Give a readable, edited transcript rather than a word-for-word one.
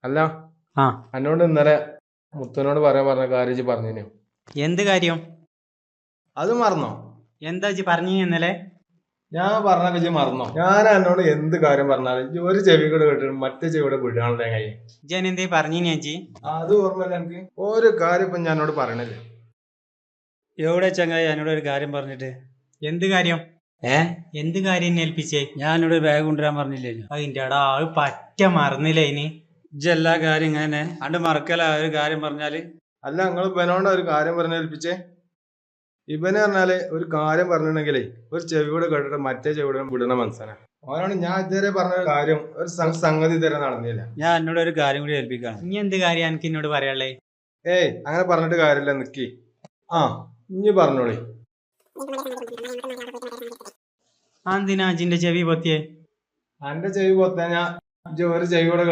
അല്ല ആ എന്നോട് ഇന്നലെ മുത്തനോട് പറയാൻ പറഞ്ഞ കാര്യം ഇജ്ജ് പറഞ്ഞിനു. എന്ത് കാര്യം? അത് മറന്നോ? എന്താ ഇജ്ജ് പറഞ്ഞു ഇന്നലെ? ഞാൻ പറഞ്ഞ ഇജ്ജ് മറന്നോ? ഞാൻ എന്നോട് എന്ത് കാര്യം പറഞ്ഞാലും ഇജ്ജ് ഒരു ചെവി കൂടെ കേട്ടിട്ട് മറ്റേ ചെവി കൂടെ വിടാനുള്ള കൈ. ഇജ്ജ് എന്തേ പറഞ്ഞു ചേച്ചി? അത് ഓർമ്മയില്ല എനിക്ക്. ഒരു കാര്യം ഇപ്പൊ ഞാൻ എന്നോട് പറയണില്ല. എവിടെ ചങ്ങായി എന്നോട് ഒരു കാര്യം പറഞ്ഞിട്ട്? എന്ത് കാര്യം? എന്ത് കാര്യം ഏൽപ്പിച്ചേ? ഞാനോട് ഒരു ബാഗ് കൊണ്ടുവരാൻ പറഞ്ഞില്ലേനു? അതിന്റെ അടാ അത് പറ്റ മറന്നില്ലേ ഇനി? ഇജ്ജ് എല്ലാ കാര്യം ഇങ്ങനെ അണ്ട് മറക്കല ഒരു കാര്യം പറഞ്ഞാല്. അല്ല നിങ്ങൾ ഇവനോട് ഒരു കാര്യം പറഞ്ഞേൽപ്പിച്ചേ. ഇവന് പറഞ്ഞാല് ഒരു കാര്യം പറഞ്ഞിട്ടുണ്ടെങ്കിലേ ഒരു ചെവി കൂടെ കേട്ടിട്ട് മറ്റേ ചെവി കൂടെ വിടണ മനസ്സിലാണ്. അവനോട് ഞാൻ ഇതുവരെ പറഞ്ഞ കാര്യം ഒരു സംഗതി ഇതുവരെ നടന്നില്ല. ഞാൻ എന്നോട് ഒരു കാര്യം കൂടി ഏൽപ്പിക്കാണ്. ഇനി എന്ത് കാര്യം എനിക്ക് എന്നോട് പറയാനുള്ളേ? ഏയ് അങ്ങനെ പറഞ്ഞിട്ട് കാര്യമില്ല, നിക്കി. ആ ഇനി പറഞ്ഞോളി. എന്തിനാ അജിന്റെ ചെവി പൊത്തിയേ? എന്റെ ചെവി പൊത്താൻ ഞാൻ ഒരു ചെവി കൂടെ